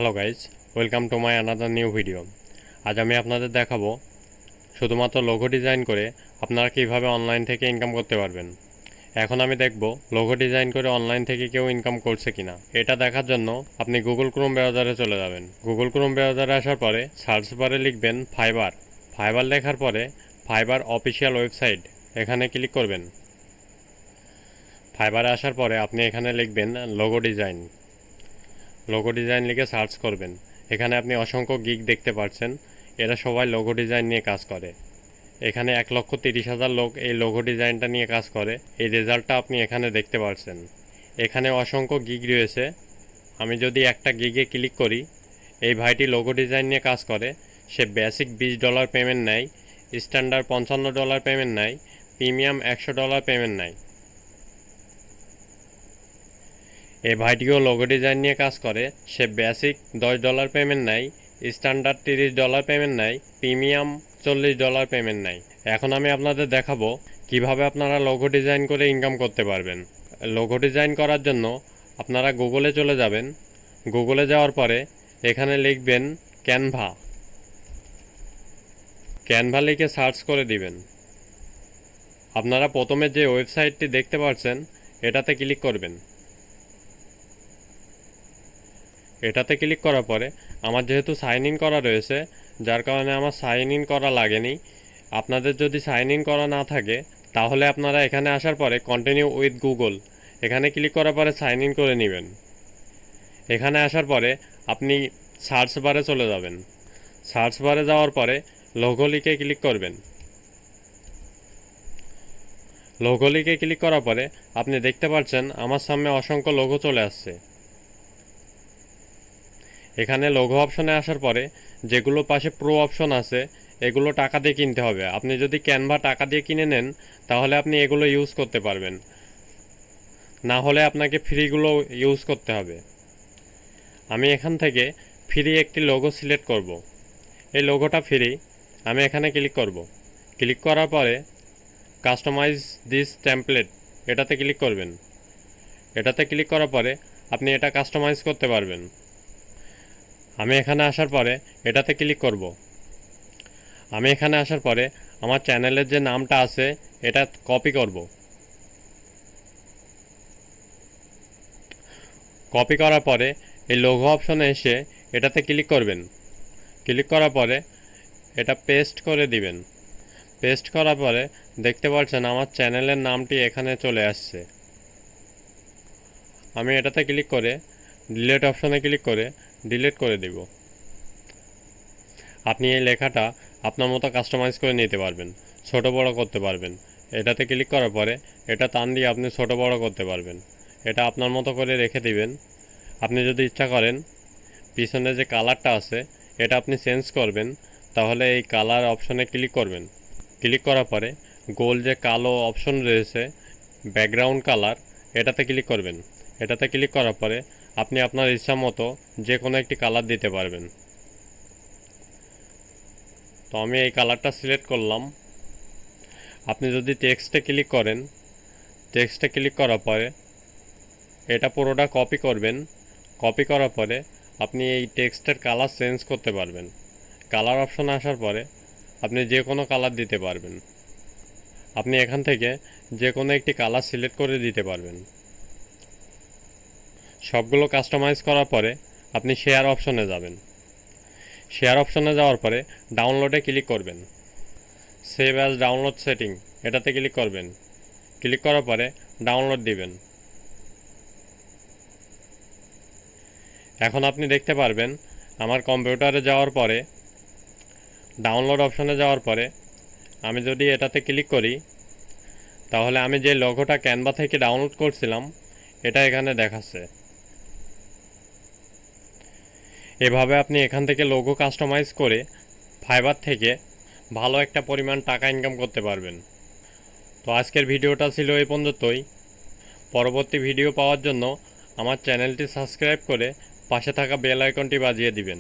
Hello guys, welcome to my another new video. আজ আমি আপনাদের দেখাবো শুধুমাত্র লোগো ডিজাইন করে আপনারা কীভাবে অনলাইন থেকে ইনকাম করতে পারবেন। এখন আমি দেখব লোগো ডিজাইন করে অনলাইন থেকে কেউ ইনকাম করছে কিনা। এটা দেখার জন্য আপনি গুগল ক্রোম ব্রাউজারে চলে যাবেন। গুগল ক্রোম ব্রাউজারে আসার পরে সার্চ বারে লিখবেন ফাইবার। ফাইবার লেখার পরে ফাইবার অফিসিয়াল ওয়েবসাইট এখানে ক্লিক করবেন। ফাইবারে আসার পরে আপনি এখানে লিখবেন লোগো ডিজাইন। লোগো ডিজাইন লিখে সার্চ করবেন। এখানে আপনি অসংখ্য গিগ দেখতে পাচ্ছেন, এরা সবাই লোগো ডিজাইন নিয়ে কাজ করে। এখানে 1,30,000 লোক এই লোগো ডিজাইনটা নিয়ে কাজ করে। এই রেজাল্টটা আপনি এখানে দেখতে পাচ্ছেন। এখানে অসংখ্য গিগ রয়েছে। আমি যদি একটা গিগে ক্লিক করি, এই ভাইটি লোগো ডিজাইন নিয়ে কাজ করে। সে বেসিক $20 পেমেন্ট নেয়, স্ট্যান্ডার্ড $55 পেমেন্ট নেয়, প্রিমিয়াম $100 পেমেন্ট নেয়। এই ভাইটিও লোগো ডিজাইন নিয়ে কাজ করে। সে বেসিক $10 পেমেন্ট নেয়, স্ট্যান্ডার্ড $30 পেমেন্ট নেয়, প্রিমিয়াম $40 পেমেন্ট নেয়। এখন আমি আপনাদের দেখাবো কিভাবে আপনারা লোগো ডিজাইন করে ইনকাম করতে পারবেন। লোগো ডিজাইন করার জন্য আপনারা গুগলে চলে যাবেন। গুগলে যাওয়ার পরে এখানে লিখবেন ক্যানভা। ক্যানভা লিখে সার্চ করে দিবেন। আপনারা প্রথমে যে ওয়েবসাইটটি দেখতে পাচ্ছেন এটাতে ক্লিক করবেন। এটাতে ক্লিক করার পরে আমার যেহেতু সাইন ইন করা রয়েছে, যার কারণে আমার সাইন ইন করা লাগেনি। আপনাদের যদি সাইন ইন করা না থাকে তাহলে আপনারা এখানে আসার পরে কন্টিনিউ উইথ গুগল এখানে ক্লিক করার পরে সাইন ইন করে নেবেন। এখানে আসার পরে আপনি সার্চ বারে চলে যাবেন। সার্চ বারে যাওয়ার পরে লোগো লিখে ক্লিক করবেন। লোগো লিখে ক্লিক করার পরে আপনি দেখতে পাচ্ছেন আমার সামনে অসংখ্য লোগো চলে আসছে। এখানে লোগো অপশনে আসার পরে যেগুলো পাশে প্রো অপশন আছে এগুলো টাকা দিয়ে কিনতে হবে। আপনি যদি ক্যানভা টাকা দিয়ে কিনে নেন তাহলে আপনি এগুলো ইউজ করতে পারবেন, না হলে আপনাকে ফ্রিগুলো ইউজ করতে হবে। আমি এখান থেকে ফ্রি একটি লোগো সিলেক্ট করব। এই লোগোটা ফ্রি, আমি এখানে ক্লিক করব। ক্লিক করার পরে কাস্টমাইজ দিস টেমপ্লেট এটাতে ক্লিক করবেন। এটাতে ক্লিক করার পরে আপনি এটা কাস্টমাইজ করতে পারবেন। আমি এখানে আসার পরে এটাতে ক্লিক করব। আমি এখানে আসার পরে আমার চ্যানেলের যে নামটা আছে এটা কপি করব। কপি করার পরে এই লোগো অপশনে এসে এটাতে ক্লিক করবেন। ক্লিক করার পরে এটা পেস্ট করে দিবেন। পেস্ট করার পরে দেখতে পাচ্ছেন আমার চ্যানেলের নামটি এখানে চলে আসছে। আমি এটাতে ক্লিক করে ডিলিট অপশনে ক্লিক করে ডিলিট করে দিব। আপনি এই লেখাটা আপনার মতো কাস্টমাইজ করে নিতে পারবেন, ছোট বড় করতে পারবেন। এটাতে ক্লিক করার পরে এটা টান দিয়ে আপনি ছোট বড় করতে পারবেন। এটা আপনার মতো করে রেখে দিবেন। আপনি যদি ইচ্ছা করেন পিছনে যে কালারটা আছে এটা আপনি চেঞ্জ করবেন, তাহলে এই কালার অপশনে ক্লিক করবেন। ক্লিক করার পরে গোল যে কালো অপশন রয়েছে ব্যাকগ্রাউন্ড কালার এটাতে ক্লিক করবেন। এটাতে ক্লিক করার পরে আপনি আপনার ইচ্ছা মতো যে কোনো একটি কালার দিতে পারবেন। তো আমি এই কালারটা সিলেক্ট করলাম। আপনি যদি টেক্সটে ক্লিক করেন, টেক্সটে ক্লিক করার পরে এটা পুরোটা কপি করবেন। কপি করার পরে আপনি এই টেক্সটের কালার চেঞ্জ করতে পারবেন। কালার অপশনে আসার পরে আপনি যে কোনো কালার দিতে পারবেন। আপনি এখান থেকে যে কোনো একটি কালার সিলেক্ট করে দিতে পারবেন। সবগুলো কাস্টমাইজ করার পরে আপনি শেয়ার অপশনে যাবেন। শেয়ার অপশনে যাওয়ার পরে ডাউনলোডে ক্লিক করবেন। সেভ অ্যাজ ডাউনলোড সেটিং এটাতে ক্লিক করবেন। ক্লিক করার পরে ডাউনলোড দিবেন। এখন আপনি দেখতে পারবেন আমার কম্পিউটারে যাওয়ার পরে ডাউনলোড অপশনে যাওয়ার পরে আমি যদি এটাতে ক্লিক করি তাহলে আমি যে লোগোটা ক্যানভা থেকে ডাউনলোড করছিলাম এটা এখানে দেখাচ্ছে। এভাবে আপনি এখান থেকে লোগো কাস্টমাইজ করে ফাইবার থেকে ভালো একটা পরিমাণ টাকা ইনকাম করতে পারবেন। তো আজকের ভিডিওটা ছিল এই পর্যন্তই। পরবর্তী ভিডিও পাওয়ার জন্য আমার চ্যানেলটি সাবস্ক্রাইব করে পাশে থাকা বেল আইকনটি বাজিয়ে দিবেন।